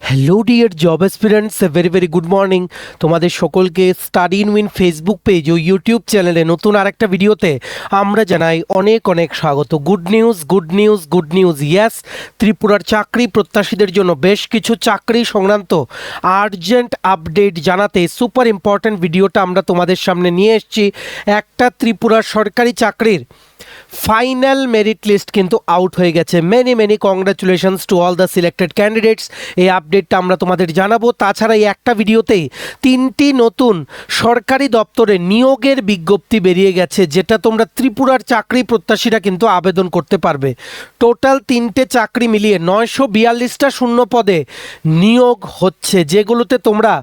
Hello dear job aspirants, very good morning. তোমাদের সকলকে study in win Facebook page ও YouTube চ্যানেলে নতুন আরেকটা ভিডিওতে আমরা জানাই অনেক অনেক স্বাগত। গুড নিউজ ইয়েস, ত্রিপুরার চাকরি প্রত্যাশীদের জন্য বেশ কিছু চাকরি সংক্রান্ত আর্জেন্ট আপডেট জানাতে সুপার ইম্পর্ট্যান্ট ভিডিওটা আমরা তোমাদের সামনে নিয়ে এসেছি। একটা ত্রিপুরার সরকারি চাকরির ফাইনাল মেরিট লিস্ট কিন্তু আউট হয়ে গেছে। Many congratulations to all the selected candidates. এই আপডেটটা আমরা তোমাদের জানাবো। তাছাড়া এই একটা ভিডিওতেই 3টি নতুন সরকারি দপ্তরে নিয়োগের বিজ্ঞপ্তি বেরিয়ে গেছে, যেটা তোমরা ত্রিপুরার চাকরি প্রত্যাশীরা কিন্তু আবেদন করতে পারবে। টোটাল 3টে চাকরি মিলিয়ে 942টা শূন্য পদে নিয়োগ হচ্ছে, যেগুলোতে তোমরা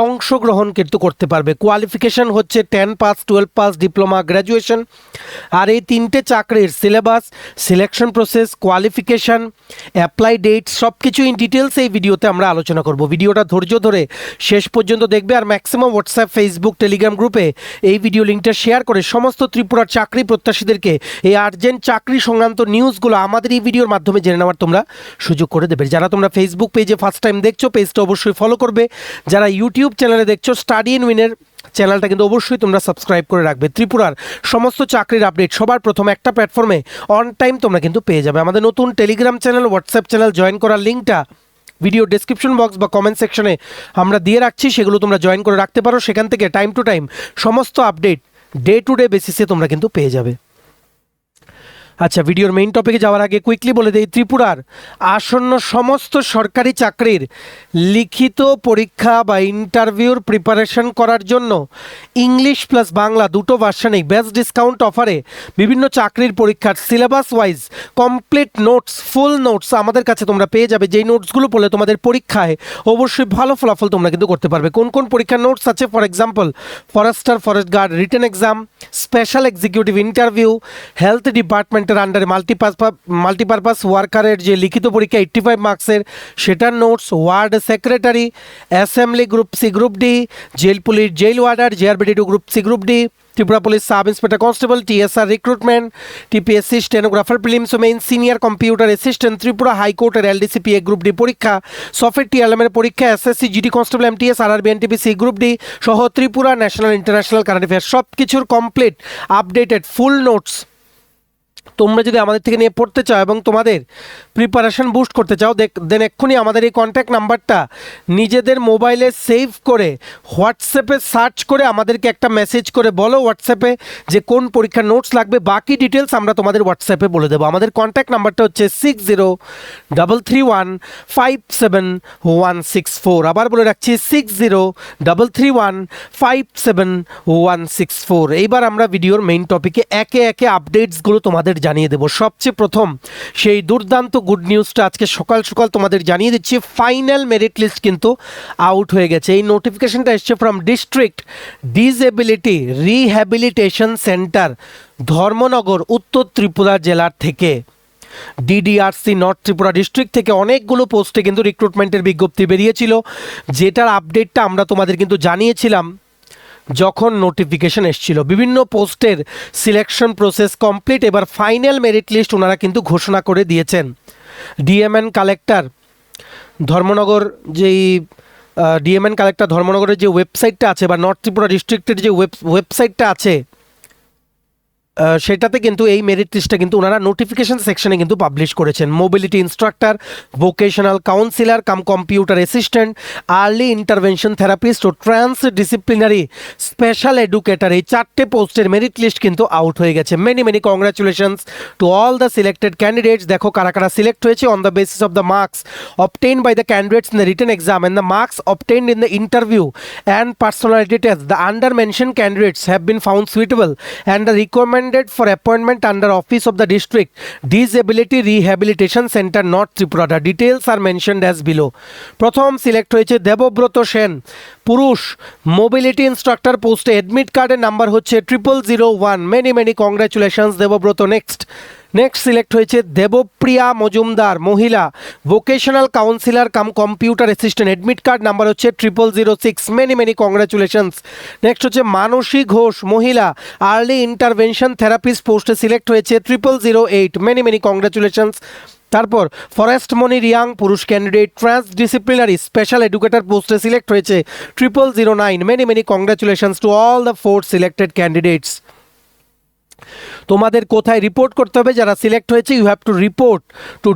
অংশগ্রহণ কিন্তু করতে পারবে। কোয়ালিফিকেশন হচ্ছে 10 পাস, 12 পাস, ডিপ্লোমা, গ্র্যাজুয়েশন। আর এই 3টে চাকরির syllabus, selection process, qualification, apply date সব কিছু ইন ডিটেলস এই ভিডিওতে আমরা আলোচনা করব। ভিডিওটা ধৈর্য ধরে শেষ পর্যন্ত দেখবে, আর ম্যাক্সিমাম হোয়াটসঅ্যাপ, ফেসবুক, টেলিগ্রাম গ্রুপে এই ভিডিও লিঙ্কটা শেয়ার করে সমস্ত ত্রিপুরার চাকরি প্রত্যাশীদেরকে এই আর্জেন্ট চাকরি সংক্রান্ত নিউজগুলো আমাদের এই ভিডিওর মাধ্যমে জেনে নেওয়ার তোমরা সুযোগ করে দেবে। যারা তোমরা ফেসবুক পেজে ফার্স্ট টাইম দেখছো, পেজটা অবশ্যই ফলো করবে। যারা ইউটিউব চ্যানেলে দেখছো, স্টাডি ইন উইনের চ্যানেলটা কিন্তু অবশ্যই তোমরা সাবস্ক্রাইব করে রাখবে। ত্রিপুরার সমস্ত চাকরির আপডেট সবার প্রথম একটা প্ল্যাটফর্মে অন টাইম তোমরা কিন্তু পেয়ে যাবে। আমাদের নতুন Telegram channel, WhatsApp channel join করার লিঙ্কটা ভিডিও ডেসক্রিপশন বক্স বা কমেন্ট সেকশনে আমরা দিয়ে রাখছি, সেগুলো তোমরা জয়েন করে রাখতে পারো। সেখান থেকে টাইম টু টাইম সমস্ত আপডেট ডে টু ডে বেসিসে তোমরা কিন্তু পেয়ে যাবে। আচ্ছা, ভিডিওর মেইন টপিকে যাওয়ার আগে কুইকলি বলে দিই, ত্রিপুরার আসন্ন সমস্ত সরকারি চাকরির লিখিত পরীক্ষা বা ইন্টারভিউর প্রিপারেশন করার জন্য ইংলিশ প্লাস বাংলা দুটো ভার্সানেই বেস্ট ডিসকাউন্ট অফারে বিভিন্ন চাকরির পরীক্ষার সিলেবাস ওয়াইজ কমপ্লিট নোটস, ফুল নোটস আমাদের কাছে তোমরা পেয়ে যাবে। যেই নোটসগুলো পড়লে তোমাদের পরীক্ষায় অবশ্যই ভালো ফলাফল তোমরা কিন্তু করতে পারবে। কোন কোন পরীক্ষার নোটস আছে? For example, forester, forest guard written exam, special executive interview, health department আন্ডারে মাল্টিপারপাস ওয়ার্কারের যে লিখিত পরীক্ষা 85 মার্কসের, সেটার notes, ward secretary, assembly group C, group D, jail police, jail warder, জিআরবিডি2 group C, group D, Tripura police sub inspector constable, TSR recruitment, TPSC stenographer prelims ও main, senior computer assistant, Tripura হাইকোর্টের এলডিসিপি এ গ্রুপ ডি পরীক্ষা, software টিএলএমের পরীক্ষা, SSC GD constable MTS, RRB NTPC group D সহ Tripura national international current affairs সব কিছুর complete updated ফুল notes তোমরা যদি আমাদের থেকে নিয়ে পড়তে চাও এবং তোমাদের প্রিপারেশন বুস্ট করতে চাও, দেন এক্ষুনি আমাদের এই কন্ট্যাক্ট নাম্বারটা নিজেদের মোবাইলে সেভ করে হোয়াটসঅ্যাপে সার্চ করে আমাদেরকে একটা মেসেজ করে বলো হোয়াটসঅ্যাপে যে কোন পরীক্ষার নোটস লাগবে। বাকি ডিটেলস আমরা তোমাদের হোয়াটসঅ্যাপে বলে দেবো। আমাদের কন্ট্যাক্ট নাম্বারটা হচ্ছে 6033157164। আবার বলে রাখছি 6033157164। এইবার আমরা ভিডিওর মেইন টপিকে একে একে আপডেটসগুলো তোমাদের জানিয়ে দেবো। সবচেয়ে প্রথম সেই দুর্দান্ত গুড নিউজটা আজকে সকাল সকাল তোমাদের জানিয়ে দিচ্ছি। ফাইনাল মেরিট লিস্ট কিন্তু আউট হয়ে গেছে। এই নোটিফিকেশনটা এসছে from district disability rehabilitation centre, Dharmanagar, উত্তর ত্রিপুরা জেলার থেকে। ডিডিআরসি নর্থ ত্রিপুরা ডিস্ট্রিক্ট থেকে অনেকগুলো পোস্টে কিন্তু রিক্রুটমেন্টের বিজ্ঞপ্তি বেরিয়েছিল, যেটার আপডেটটা আমরা তোমাদের কিন্তু জানিয়েছিলাম যখন নোটিফিকেশন এসেছিল। বিভিন্ন পোস্টের সিলেকশন প্রসেস কমপ্লিট, এবার ফাইনাল মেরিট লিস্ট ওনারা কিন্তু ঘোষণা করে দিয়েছেন। ডিএমএন কালেক্টর ধর্মনগর, যেই ডিএমএন কালেক্টর ধর্মনগরের যে ওয়েবসাইটটা আছে বা নর্থ ত্রিপুরা ডিস্ট্রিক্টের যে ওয়েবসাইটটা আছে, সেটাতে কিন্তু এই মেরিট লিস্টটা কিন্তু ওনারা নোটিফিকেশন সেকশনে কিন্তু পাবলিশ করেছেন। Mobility instructor, vocational counsellor cum computer assistant, early intervention therapist ও ট্রান্স ডিসিপ্লিনারি স্পেশাল এডুকেটর, এই 4টে পোস্টের মেরিট লিস্ট কিন্তু আউট হয়ে গেছে। Many congratulations to all the selected candidates. দেখো কারা কারা সিলেক্ট হয়েছে on the basis of the marks obtained by the candidates in the written exam and the marks obtained in the interview and personality test. The under mentioned candidates have been found suitable and the recommended for appointment under office of the district disability rehabilitation center north tripura. The details are mentioned as below. প্রথম select হয়েছে দেবব্রত সেন, পুরুষ, mobility instructor পোস্টে, admit কার্ডের number হচ্ছে 0001। Many congratulations Debabrata. Next select হয়েছে দেবপ্রিয়া মজুমদার, মহিলা, vocational counsellor cum computer assistant, admit card number হচ্ছে 0006। Many congratulations. Next হচ্ছে মানসী ঘোষ, মহিলা, আর্লি ইন্টারভেনশন থেরাপিস্ট পোস্টে সিলেক্ট হয়েছে 0008। Many congratulations. তারপর ফরেস্ট মনির ইয়াং পুরুষ ক্যান্ডিডেট ট্রান্সডিসিপ্লিনারি স্পেশাল এডুকেটর পোস্টে সিলেক্ট হয়েছে 0009। Many many congratulations to all the 4 selected candidates. তোমাদের কোথায় রিপোর্ট করতে হবে যারা সিলেক্ট হয়েছে? You have to report to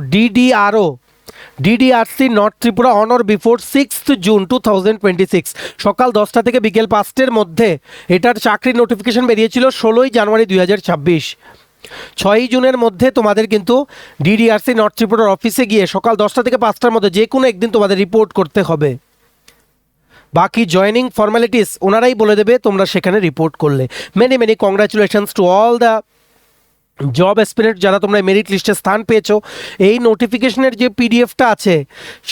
DDRC north Tripura on or before 6th June 2026 সকাল 10টা থেকে বিকেল 5টের মধ্যে। এটার চাকরির নোটিফিকেশন বেরিয়েছিল 16ই জানুয়ারি 2026। 6ই জুনের মধ্যে তোমাদের কিন্তু ডিডিআরসি নর্থ ত্রিপুরার অফিসে গিয়ে সকাল 10টা থেকে 5টার মধ্যে যে কোনো একদিন তোমাদের রিপোর্ট করতে হবে। বাকি জয়নিং ফর্মালিটিস ওনারাই বলে দেবে তোমরা সেখানে রিপোর্ট করলে। Many many congratulations to all the job aspirant যারা তোমরা মেরিট লিস্টে স্থান পেয়েছো। এই নোটিফিকেশনের যে পিডিএফটা আছে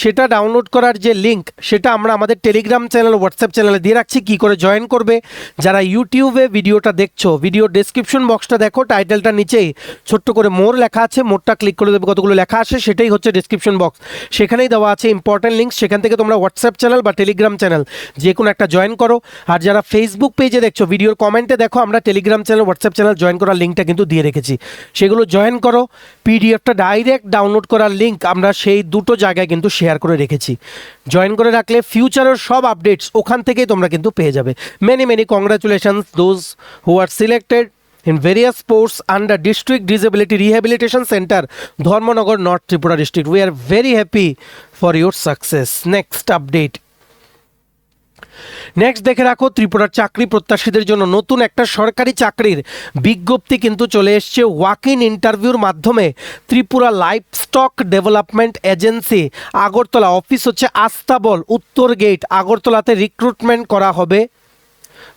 সেটা ডাউনলোড করার যে লিঙ্ক সেটা আমরা আমাদের টেলিগ্রাম চ্যানেল হোয়াটসঅ্যাপ চ্যানেলে দিয়ে রাখছি। কী করে জয়েন করবে? যারা ইউটিউবে ভিডিওটা দেখছো, ভিডিও ডেসক্রিপশন বক্সটা দেখো, টাইটেলটা নিচেই ছোট্ট করে মোর লেখা আছে, মোরটা ক্লিক করে দেবে, কতগুলো লেখা আসে সেটাই হচ্ছে ডেসক্রিপশন বক্স। সেখানেই দেওয়া আছে ইম্পর্টেন্ট লিঙ্ক, সেখান থেকে তোমরা হোয়াটসঅ্যাপ চ্যানেল বা টেলিগ্রাম চ্যানেল যে কোনো একটা জয়েন করো। আর যারা ফেসবুক পেজে দেখছো ভিডিওর কমেন্টে দেখো আমরা Telegram channel WhatsApp channel join করার লিঙ্কটা কিন্তু দিয়ে রেখেছি, সেগুলো জয়েন করো। পিডিএফটা ডাইরেক্ট ডাউনলোড করার লিঙ্ক আমরা সেই দুটো জায়গায় কিন্তু শেয়ার করে রেখেছি। জয়েন করে রাখলে ফিউচারের সব আপডেটস ওখান থেকেই তোমরা কিন্তু পেয়ে যাবে। Many many congratulations those who are selected in various posts under District Disability Rehabilitation Center, Dharmanagar, North Tripura District. We are very happy for your success. Next update. Next দেখে রাখো, ত্রিপুরার চাকরি প্রত্যাশীদের জন্য নতুন একটা সরকারি চাকরির বিজ্ঞপ্তি কিন্তু চলে এসছে। ওয়াক ইন ইন্টারভিউর মাধ্যমে Tripura livestock development agency Agartala, office হচ্ছে আস্তাবল, উত্তর গেট, আগরতলাতে রিক্রুটমেন্ট করা হবে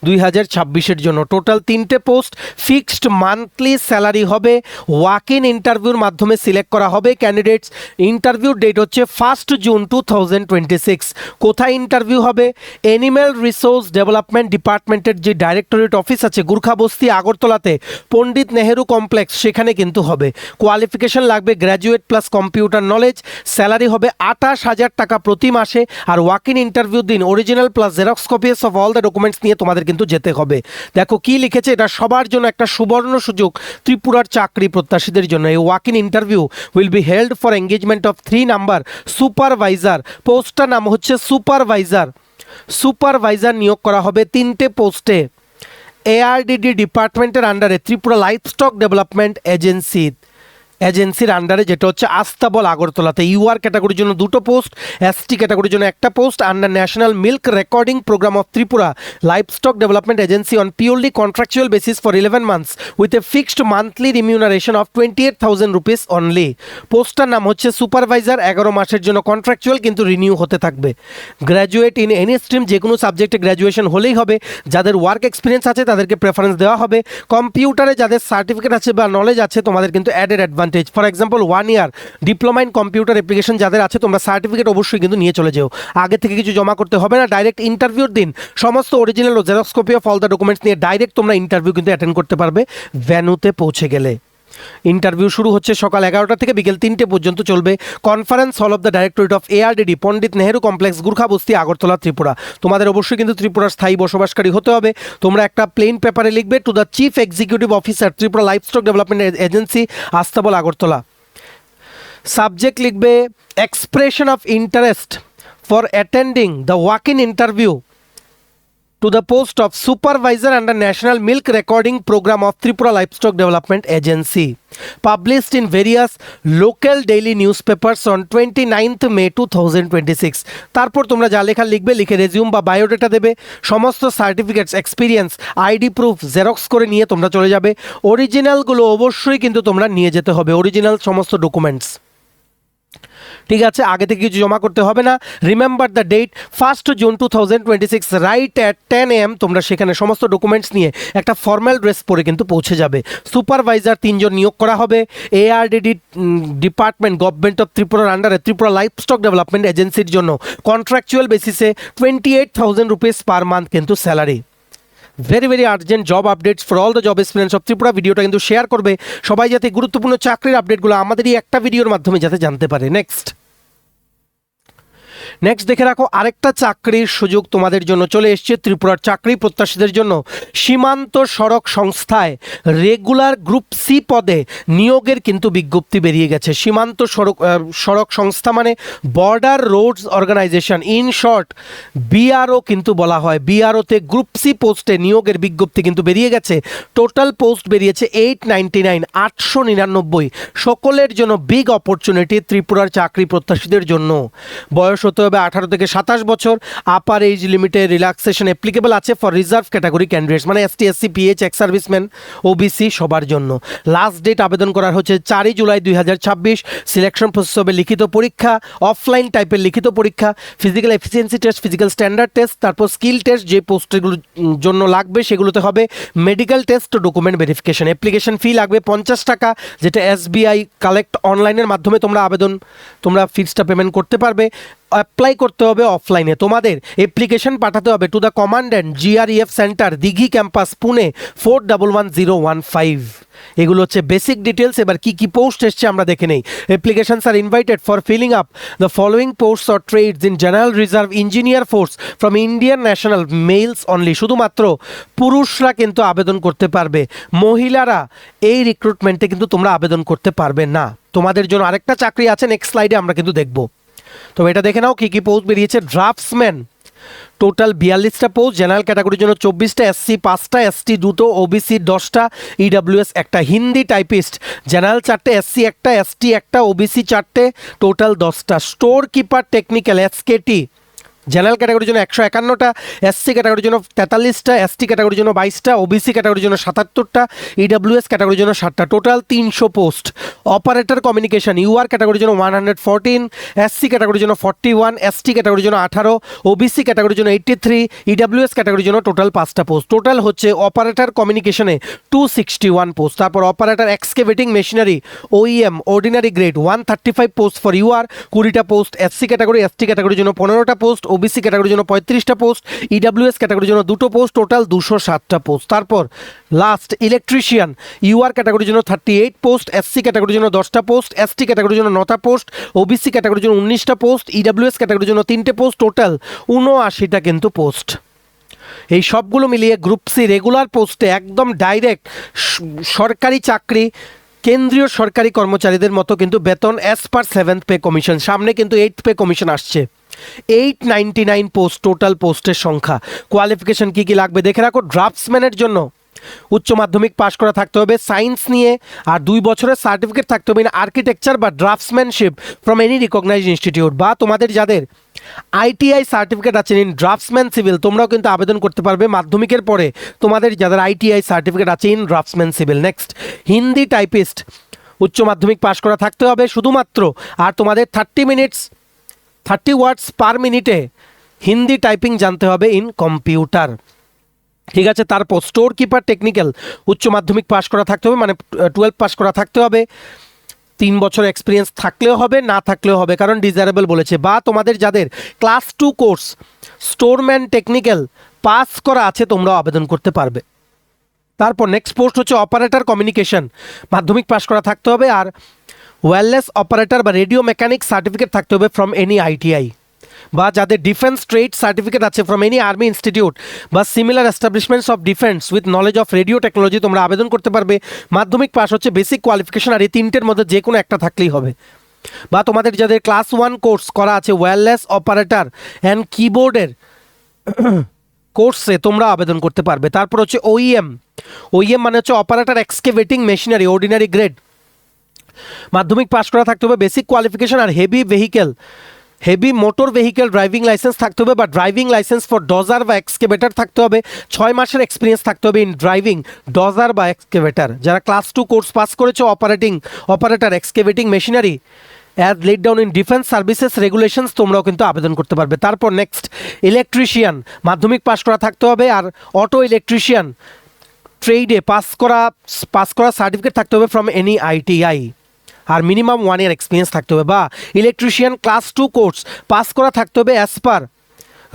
2026-এর জন্য। টোটাল 3টে পোস্ট, ফিক্সড মান্থলি স্যালারি হবে। ওয়াক ইন ইন্টারভিউর মাধ্যমে সিলেক্ট করা হবে ক্যান্ডিডেটস। ইন্টারভিউর ডেট হচ্ছে 1 জুন 2026। কোথায় ইন্টারভিউ হবে? অ্যানিম্যাল রিসোর্স ডেভেলপমেন্ট ডিপার্টমেন্টের যে ডাইরেক্টরেট অফিস আছে গুর্খাবস্তি আগরতলাতে, পণ্ডিত নেহেরু কমপ্লেক্স, সেখানে কিন্তু হবে। কোয়ালিফিকেশন লাগবে graduate plus computer knowledge. Salary হবে 28,000 টাকা প্রতি মাসে। আর ওয়াক ইন ইন্টারভিউ দিন original plus xerox copies of all the documents নিয়ে তোমাদের কিন্তু যেতে হবে। দেখো কি লিখেছে, এটা সবার জন্য একটা সুবর্ণ সুযোগ ত্রিপুরার চাকরি প্রত্যাশীদের জন্য। এই walk in interview will be held for engagement of 3 number supervisor. পোস্টটার নাম হচ্ছে সুপারভাইজার নিয়োগ করা হবে 3টে পোস্টে। এআরডিডি ডিপার্টমেন্টের আন্ডারে ত্রিপুরা লাইভস্টক ডেভেলপমেন্ট এজেন্সির আন্ডারে, যেটা হচ্ছে আস্তাবল আগরতলাতে। ইউআর ক্যাটাগরির জন্য 2টো পোস্ট, এসটি ক্যাটাগরির জন্য 1টা post. Under national milk recording programme of Tripura livestock development agency on purely contractual basis for 11 months with a fixed monthly remuneration of 28,000 rupees only. পোস্টটার নাম হচ্ছে সুপারভাইজার। 11 মাসের জন্য কন্ট্রাকচুয়াল, কিন্তু রিনিউ হতে থাকবে। গ্র্যাজুয়েট ইন এনি স্ট্রিম, যে কোনো সাবজেক্টে গ্র্যাজুয়েশন হলেই হবে। যাদের ওয়ার্ক এক্সপিরিয়েন্স আছে তাদেরকে প্রেফারেন্স দেওয়া হবে। কম্পিউটারে যাদের সার্টিফিকেট আছে বা নলেজ আছে তোমাদের কিন্তু added advantage. For example 1 year diploma in computer application যাদের আছে তোমরা সার্টিফিকেট অবশ্যই কিন্তু নিয়ে চলে যাও। আগে থেকে কিছু জমা করতে হবে না। ডাইরেক্ট ইন্টারভিউর দিন সমস্ত অরিজিনাল ও xerox copy of all the documents নিয়ে ডাইরেক্ট তোমরা ইন্টারভিউ কিন্তু অ্যাটেন্ড করতে পারবে ভ্যানুতে পৌঁছে গেলে। ইন্টারভিউ শুরু হচ্ছে সকাল 11টা থেকে বিকেল 3টে পর্যন্ত চলবে। Conference hall of the directorate of ARDD, Pandit Nehru complex, Gurkhabasti, Agartala, Tripura. তোমাদের অবশ্যই কিন্তু ত্রিপুরার স্থায়ী বসবাসকারী হতে হবে। তোমরা একটা প্লেন পেপারে লিখবে to the chief executive officer Tripura livestock development agency, Astabal, Agartala. Subject লিখবে expression of interest for attending the walk in interview to the post of supervisor under National Milk Recording Program of Tripura Livestock Development Agency, published in various local daily newspapers on 29th May 2026. তারপর তোমরা যা লেখা লিখবে, লিখে resume বা biodata দেবে। সমস্ত certificates, experience, ID proof xerox করে নিয়ে তোমরা চলে যাবে। অরিজিনালগুলো অবশ্যই কিন্তু তোমরা নিয়ে যেতে হবে, অরিজিনাল সমস্ত ডকুমেন্টস। ঠিক আছে, আগে থেকে কিছু জমা করতে হবে না। Remember the date 1 June 2026 right at 10 AM তোমরা সেখানে সমস্ত ডকুমেন্টস নিয়ে একটা ফর্মাল ড্রেস পরে কিন্তু পৌঁছে যাবে। সুপারভাইজার 3 জন নিয়োগ করা হবে। এআরডিডি ডিপার্টমেন্ট গভর্নমেন্ট অফ ত্রিপুরার আন্ডারে ত্রিপুরা লাইভস্টক ডেভেলপমেন্ট এজেন্সির জন্য কন্ট্রাকচুয়াল বেসিসে 28,000 রুপিস পার মান্থ কিন্তু salary. Very very urgent job updates for all the job experience of Tripura. ভিডিওটা কিন্তু শেয়ার করবে সবাই, যাতে গুরুত্বপূর্ণ চাকরির আপডেটগুলো আমাদের এই একটা ভিডিওর মাধ্যমে যাতে জানতে পারে। নেক্সট দেখে রাখো আরেকটা চাকরির সুযোগ তোমাদের জন্য চলে এসছে ত্রিপুরার চাকরি প্রত্যাশীদের জন্য। সীমান্ত সড়ক সংস্থায় রেগুলার গ্রুপ সি পদে নিয়োগের কিন্তু বিজ্ঞপ্তি বেরিয়ে গেছে। সীমান্ত সড়ক সংস্থা মানে border roads organisation, in short BRO কিন্তু বলা হয়। বিআরওতে গ্রুপ সি পোস্টে নিয়োগের বিজ্ঞপ্তি কিন্তু বেরিয়ে গেছে। টোটাল পোস্ট বেরিয়েছে 899, 899। সকলের জন্য বিগ অপরচুনিটি ত্রিপুরার চাকরি প্রত্যাশীদের জন্য। বয়স হতে হবে 18 থেকে 27 বছর। আপার এজ লিমিটে রিল্যাক্সেশন অ্যাপ্লিকেবল আছে ফর রিজার্ভ ক্যাটাগরি ক্যান্ডিডেটস, মানে ST, SC, pH, ex serviceman, OBC সবার জন্য। লাস্ট ডেট আবেদন করার হচ্ছে 4 জুলাই 2026। সিলেকশন প্রসেস হবে লিখিত পরীক্ষা, অফলাইন টাইপের লিখিত পরীক্ষা, physical efficiency test, physical standard test, তারপর স্কিল টেস্ট যে পোস্টগুলোর জন্য লাগবে সেগুলোতে হবে, মেডিকেল টেস্ট ও ডকুমেন্ট ভেরিফিকেশন। অ্যাপ্লিকেশন ফি লাগবে 50 টাকা, যেটা এসবিআই কালেক্ট অনলাইনের মাধ্যমে তোমরা ফিসটা পেমেন্ট করতে পারবে। অ্যাপ্লাই করতে হবে অফলাইনে। তোমাদের অ্যাপ্লিকেশন পাঠাতে হবে to the commandant, GREF centre, Dighi campus, Pune 411015। এগুলো হচ্ছে বেসিক ডিটেলস। এবার কি কি পোস্ট এসছে আমরা দেখে নেই। Applications are invited for filling up the following posts or trades in general reserve engineer force from Indian national, males only. শুধুমাত্র পুরুষরা কিন্তু আবেদন করতে পারবে, মহিলারা এই রিক্রুটমেন্টে কিন্তু তোমরা আবেদন করতে পারবে না। তোমাদের জন্য আরেকটা চাকরি আছে, নেক্সট স্লাইডে আমরা কিন্তু দেখব। তবে এটা দেখে নাও কি কি পোস্ট বেরিয়েছে। ড্রাফটসম্যান টোটাল 42টা পোস্ট, জেনারেল ক্যাটাগরির জন্য 24টা, এসসি 5টা, এসটি 2টো, ওবিসি 10টা, ইডাব্লিউএস 1টা। হিন্দি টাইপিস্ট জেনারেল 4টে, এসসি 1টা, এসটি 1টা, ওবিসি 4টে, টোটাল 10টা। Store keeper technical SKT general ক্যাটাগরির জন্য 151টা, এসসি ক্যাটাগরির জন্য 43টা, এসটি ক্যাটাগরির জন্য 22টা, ওবিসি ক্যাটাগরির জন্য 77টা, ইডাব্লিউএস ক্যাটাগরির জন্য 7টা, total 300 post. Operator communication UR ক্যাটাগরির জন্য 114, এসসি ক্যাটাগরির জন্য 41, এসটি ক্যাটাগরির জন্য 18, ওবিসি ক্যাটাগরির জন্য 83, ইডাব্লিউএস ক্যাটাগরির জন্য টোটাল 5টা পোস্ট। টোটাল হচ্ছে অপারেটর কমিউনিকেশনে 261 পোস্ট। তারপর operator excavating machinery OEM ordinary grade 135 post for UR, 20টা পোস্ট। এসসি ক্যাটাগরি, এসটি ক্যাটাগরির জন্য 15টা পোস্ট, ওবিসি ক্যাটাগরির জন্য 35টা পোস্ট, ইডাব্লিউএস ক্যাটাগরির জন্য 2টো পোস্ট, টোটাল 207টা পোস্ট। তারপর লাস্ট ইলেকট্রিশিয়ান ইউআর ক্যাটাগরির জন্য 38 পোস্ট, এসসি ক্যাটাগরির জন্য 10টা পোস্ট, এসটি ক্যাটাগরির জন্য 9টা পোস্ট, ওবিসি ক্যাটাগরির জন্য 19টা পোস্ট, ইডাব্লিউএস ক্যাটাগরির জন্য 3টে পোস্ট, টোটাল 79টা কিন্তু পোস্ট। এই সবগুলো মিলিয়ে গ্রুপ সি রেগুলার পোস্টে একদম ডাইরেক্ট সরকারি চাকরি, কেন্দ্রীয় সরকারি কর্মচারীদের মতো কিন্তু বেতন as per 7th pay commission. সামনে কিন্তু 8th পে কমিশন আসছে। 899 পোস্ট টোটাল পোস্টের সংখ্যা। কোয়ালিফিকেশন কি কি লাগবে দেখে রাখো। ড্রাফটসম্যানের জন্য উচ্চ মাধ্যমিক পাশ করা থাকতে হবে সায়েন্স নিয়ে, আর 2 বছরের সার্টিফিকেট থাকতে হবে ইন আর্কিটেকচার বা ড্রাফটসম্যানশিপ ফ্রম এনি রিকগনাইজড ইনস্টিটিউট, বা তোমাদের যাদের আইটিআই সার্টিফিকেট আছে ইন ড্রাফটসম্যান সিভিল তোমরাও কিন্তু আবেদন করতে পারবে মাধ্যমিকের পরে, তোমাদের যাদের আইটিআই সার্টিফিকেট আছে in draughtsman civil. Next Hindi typist উচ্চ মাধ্যমিক পাশ করা থাকতে হবে শুধুমাত্র, আর তোমাদের 30 ওয়ার্ডস পার মিনিটে হিন্দি টাইপিং জানতে হবে ইন কম্পিউটার। ঠিক আছে। তারপর স্টোর কিপার টেকনিক্যাল উচ্চ মাধ্যমিক পাশ করা থাকতে হবে, মানে 12 পাস করা থাকতে হবে। 3 বছর এক্সপিরিয়েন্স থাকলেও হবে, না থাকলেও হবে, কারণ ডিজারেবল বলেছে। বা তোমাদের যাদের class 2 course storeman technical pass করা আছে তোমরাও আবেদন করতে পারবে। তারপর নেক্সট পোস্ট হচ্ছে অপারেটর কমিউনিকেশন, মাধ্যমিক পাশ করা থাকতে হবে, আর ওয়্যারলেস অপারেটর বা রেডিও মেকানিক সার্টিফিকেট থাকতে হবে ফ্রম এনি আইটিআই, বা যাদের ডিফেন্স ট্রেড সার্টিফিকেট আছে ফ্রম এনি আর্মি ইনস্টিটিউট বা similar establishments of defence with knowledge of radio technology তোমরা আবেদন করতে পারবে। মাধ্যমিক পাস হচ্ছে বেসিক কোয়ালিফিকেশন, আর এই 3টের মধ্যে যে কোনো একটা থাকলেই হবে। বা তোমাদের যাদের ক্লাস 1 কোর্স করা আছে ওয়্যারলেস অপারেটর অ্যান্ড কিবোর্ডের কোর্সে তোমরা আবেদন করতে পারবে। তারপর হচ্ছে ওইএম মানে হচ্ছে operator excavating machinery ordinary grade, মাধ্যমিক পাস করা থাকতে হবে, বেসিক কোয়ালিফিকেশন, আর heavy motor vehicle driving licence থাকতে হবে, বা ড্রাইভিং লাইসেন্স ফর ডজার বা এক্সকেভেটার থাকতে হবে। 6 মাসের এক্সপিরিয়েন্স থাকতে হবে ইন ড্রাইভিং ডজার বা এক্সকেভেটার। যারা ক্লাস 2 কোর্স পাস করেছে operator excavating machinery as laid down in defence services regulations তোমরাও কিন্তু আবেদন করতে পারবে। তারপর নেক্সট ইলেকট্রিশিয়ান মাধ্যমিক পাস করা থাকতে হবে, আর অটো ইলেকট্রিশিয়ান ট্রেডে পাস করা সার্টিফিকেট থাকতে হবে ফ্রম এনি আইটিআই, আর মিনিমাম 1 ইয়ার এক্সপিরিয়েন্স থাকতে হবে। বা ইলেকট্রিশিয়ান ক্লাস 2 কোর্স পাস করা থাকতে হবে as per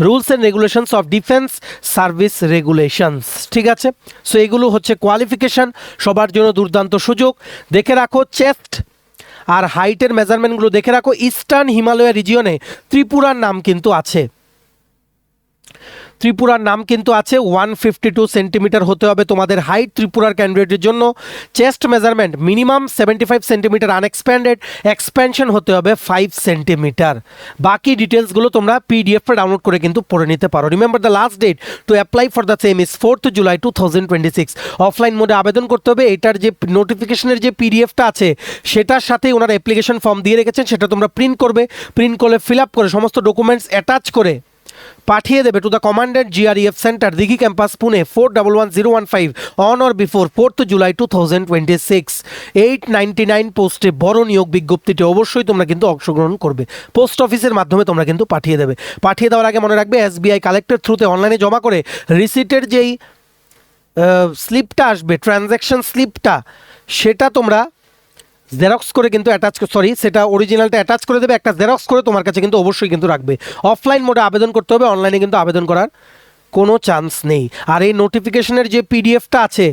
rules and regulations of defence service regulations. ঠিক আছে। সো এগুলো হচ্ছে কোয়ালিফিকেশান, সবার জন্য দুর্দান্ত সুযোগ। দেখে রাখো চেস্ট আর হাইটের মেজারমেন্টগুলো দেখে রাখো। ইস্টার্ন হিমালয় রিজিয়নে ত্রিপুরার নাম কিন্তু আছে, ত্রিপুরার নাম কিন্তু আছে। 152 সেন্টিমিটার হতে হবে তোমাদের হাইট ত্রিপুরার ক্যান্ডিডেটের জন্য। Chest measurement minimum 75 centimetre unexpanded, expansion হতে হবে 5 সেন্টিমিটার। বাকি ডিটেলসগুলো তোমরা পিডিএফে ডাউনলোড করে কিন্তু পড়ে নিতে পারো। Remember the last date to apply for the same is 4th July 2026। Offline মোডে আবেদন করতে হবে। এটার যে নোটিফিকেশনের যে পিডিএফটা আছে সেটার সাথেই ওনারা অ্যাপ্লিকেশন ফর্ম দিয়ে রেখেছেন, সেটা তোমরা প্রিন্ট করবে। প্রিন্ট করলে ফিল আপ করে সমস্ত ডকুমেন্টস অ্যাটাচ করে পাঠিয়ে দেবে to the commandant GREF centre, Dighi campus, Pune 411015 on or before 4th July 2026। 899 পোস্টে বড় নিয়োগ বিজ্ঞপ্তিটি অবশ্যই তোমরা কিন্তু অংশগ্রহণ করবে। পোস্ট অফিসের মাধ্যমে তোমরা কিন্তু পাঠিয়ে দেবে। পাঠিয়ে দেওয়ার আগে মনে রাখবে SBI কালেক্টর থ্রুতে অনলাইনে জমা করে রিসিটের যেই স্লিপটা আসবে, ট্রানজ্যাকশন স্লিপটা, সেটা তোমরা জেরক্স করে কিন্তু সেটা অরিজিনালটা অ্যাটাচ করে দেবে। একটা জেরক্স করে তোমার কাছে কিন্তু অবশ্যই কিন্তু রাখবে। অফলাইন মোডে আবেদন করতে হবে, অনলাইনে কিন্তু আবেদন করার কোনো চান্স নেই। আর এই নোটিফিকেশনের যে পিডিএফটা আছে,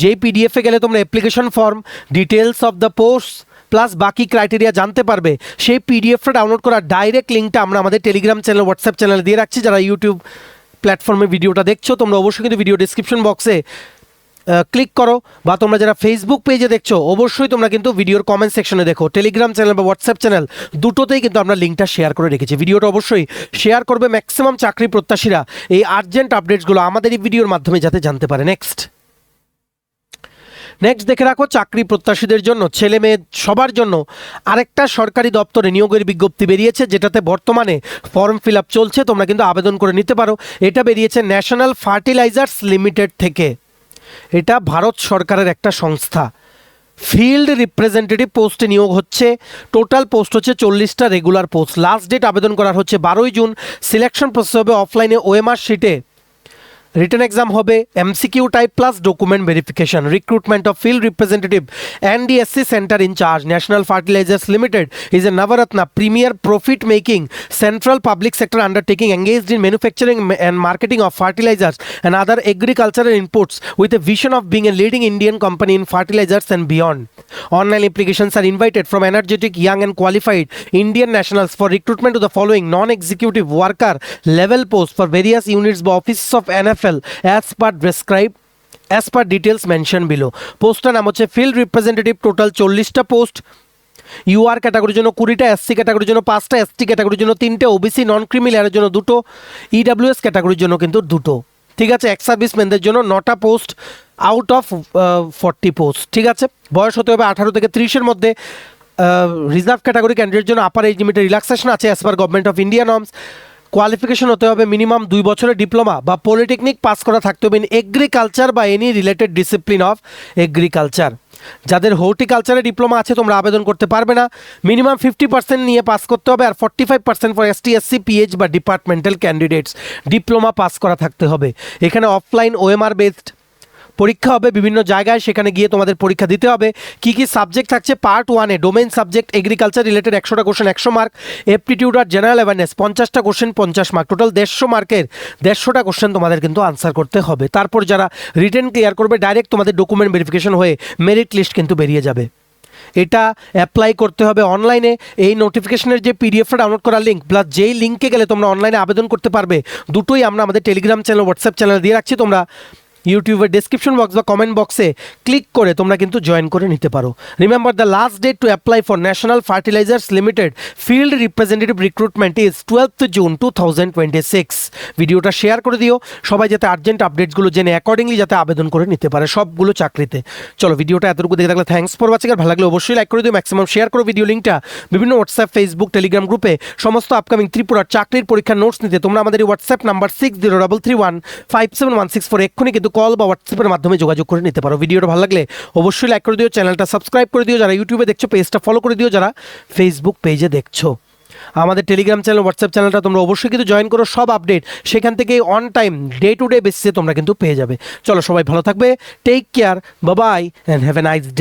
যেই পিডিএফে গেলে তোমরা application form, details of the post plus বাকি ক্রাইটেরিয়া জানতে পারবে, সেই পিডিএফটা ডাউনলোড করার ডাইরেক্ট লিঙ্কটা আমরা আমাদের টেলিগ্রাম চ্যানেল, হোয়াটসঅ্যাপ চ্যানেলে দিয়ে রাখছি। যারা ইউটিউব প্ল্যাটফর্মে ভিডিওটা দেখছো তোমরা অবশ্যই কিন্তু ভিডিও ডিসক্রিপশন বক্সে ক্লিক করো, বা তোমরা যারা ফেসবুক পেজে দেখছো অবশ্যই তোমরা কিন্তু ভিডিওর কমেন্ট সেকশনে দেখো। টেলিগ্রাম চ্যানেল বা হোয়াটসঅ্যাপ চ্যানেল দুটোতেই কিন্তু আমরা লিঙ্কটা শেয়ার করে রেখেছি। ভিডিওটা অবশ্যই শেয়ার করবে ম্যাক্সিমাম চাকরি প্রত্যাশীরা এই আর্জেন্ট আপডেটসগুলো আমাদের এই ভিডিওর মাধ্যমে যাতে জানতে পারে। নেক্সট দেখে রাখো, চাকরি প্রত্যাশীদের জন্য, ছেলে মেয়ে সবার জন্য আরেকটা সরকারি দপ্তরে নিয়োগের বিজ্ঞপ্তি বেরিয়েছে, যেটাতে বর্তমানে ফর্ম ফিল আপ চলছে। তোমরা কিন্তু আবেদন করে নিতে পারো। এটা বেরিয়েছে ন্যাশনাল ফার্টিলাইজার্স লিমিটেড থেকে। এটা ভারত সরকারের একটা সংস্থা। ফিল্ড রিপ্রেজেন্টেটিভ পোস্টে নিয়োগ হচ্ছে। টোটাল পোস্ট হচ্ছে 40টা রেগুলার পোস্ট। লাস্ট ডেট আবেদন করার হচ্ছে 12 জুন। সিলেকশন প্রসেস হবে অফলাইনে OMR শিটে, রিটেন এক্সাম হবে, MCQ type plus document verification. Recruitment of field representative NDSC centre in charge. National fertilizers limited is a Navaratna premier profit making central public sector undertaking engaged in manufacturing and marketing of fertilizers and other agricultural inputs with a vision of being a leading Indian company in fertilizers and beyond. Online applications are invited from energetic, young and qualified Indian nationals for recruitment to the following non-executive worker level posts for various units by offices of NFL as per details mentioned below. পোস্টটার নাম হচ্ছে field representative. Total 40টা post. UR ক্যাটাগরির জন্য 20টা, SC ক্যাটাগরির জন্য 5টা, ST ক্যাটাগরির জন্য 3টে, OBC নন ক্রিমি লেয়ারের জন্য 2টো, EWS ক্যাটাগরির জন্য কিন্তু 2টো। ঠিক আছে, এক্স সার্ভিসম্যানদের জন্য 9টা পোস্ট আউট অফ 40 পোস্ট। ঠিক আছে, বয়স হতে হবে 18 থেকে 30-এর মধ্যে। রিজার্ভ ক্যাটাগরি ক্যান্ডিডেটের জন্য আপার এজ লিমিটে রিল্যাক্সেশন আছে as per government of India norms. Qualification হতে হবে মিনিমাম 2 বছরের ডিপ্লোমা বা পলিটেকনিক পাস করা থাকতে হবে ইন এগ্রিকালচার বা any related discipline of agriculture. যাদের হর্টিকালচারে ডিপ্লোমা আছে তোমরা আবেদন করতে পারবে না। মিনিমাম 50% নিয়ে পাস করতে হবে, আর 45% ফর ST SC PH বা ডিপার্টমেন্টাল ক্যান্ডিডেটস ডিপ্লোমা পাস করা থাকতে হবে। এখানে অফলাইন OMR বেসড পরীক্ষা হবে বিভিন্ন জায়গায়, সেখানে গিয়ে তোমাদের পরীক্ষা দিতে হবে। কি কি সাবজেক্ট থাকছে? পার্ট 1-এ ডোমেইন সাবজেক্ট এগ্রিকালচার রিলেটেড 100টা কোশ্চেন 100 মার্ক, এপটিটিউড আর জেনারেল অ্যাওয়ারনেস 50টা কোশ্চেন 50 মার্ক, টোটাল 150 মার্কের 150টা কোশ্চেন তোমাদের কিন্তু আনসার করতে হবে। তারপর যারা রিটেন ক্লিয়ার করবে ডাইরেক্ট তোমাদের ডকুমেন্ট ভেরিফিকেশন হয়ে মেরিট লিস্ট কিন্তু বেরিয়ে যাবে। এটা অ্যাপ্লাই করতে হবে অনলাইনে। এই নোটিফিকেশনের যে পিডিএফটা ডাউনলোড করার লিঙ্ক প্লাস যেই লিঙ্কে গেলে তোমরা অনলাইনে আবেদন করতে পারবে, দুটোই আমরা আমাদের টেলিগ্রাম চ্যানেল, হোয়াটসঅ্যাপ চ্যানেল দিয়ে রাখছি। তোমরা ইউটিউবের ডেসক্রিপশন বক্স বা কমেন্ট বক্সে ক্লিক করে তোমরা কিন্তু জয়েন করে নিতে পারো। Remember the last date to apply for national fertilizers limited field representative recruitment is 12th June 2026। ভিডিওটা শেয়ার করে দিও সবাই, যাতে আর্জেন্ট আপডেটসগুলো জেনে অ্যাকর্ডিংলি যাতে আবেদন করে নিতে পারে সবগুলো চাকরিতে। চলো, ভিডিওটা এতটুকু দেখে থাকলে থ্যাঙ্কস ফর ওয়াচিং। আর ভালো লাগলে অবশ্যই লাইক করে দিও, ম্যাক্সিমাম শেয়ার করো ভিডিও লিঙ্কটা। বিভিন্ন হোয়াটসঅ্যাপ, ফেসবুক, টেলিগ্রাম গ্রুপে সমস্ত আপকামিং ত্রিপুরার চাকরির পরীক্ষার নোটস নিতে তোমরা আমাদের এই হোয়াটসঅ্যাপ নাম্বার 6033157164 এক্ষুনি কিন্তু কল বা হোয়াটসঅ্যাপের মাধ্যমে যোগাযোগ করে নিতে পারো। ভিডিওটা ভালো লাগলে অবশ্যই লাইক করে দিও, চ্যানেলটা সাবস্ক্রাইব করে দিও, যারা ইউটিউবে দেখছো পেজটা ফলো করে দিও, যারা ফেসবুক পেজে দেখছো। আমাদের টেলিগ্রাম চ্যানেল, হোয়াটসঅ্যাপ চ্যানেলটা তোমরা অবশ্যই কিন্তু জয়েন করো। সব আপডেট সেখান থেকে on time day to day বেসিসে তোমরা কিন্তু পেয়ে যাবে। চলো, সবাই ভালো থাকবে, take care, bye bye and have a nice day.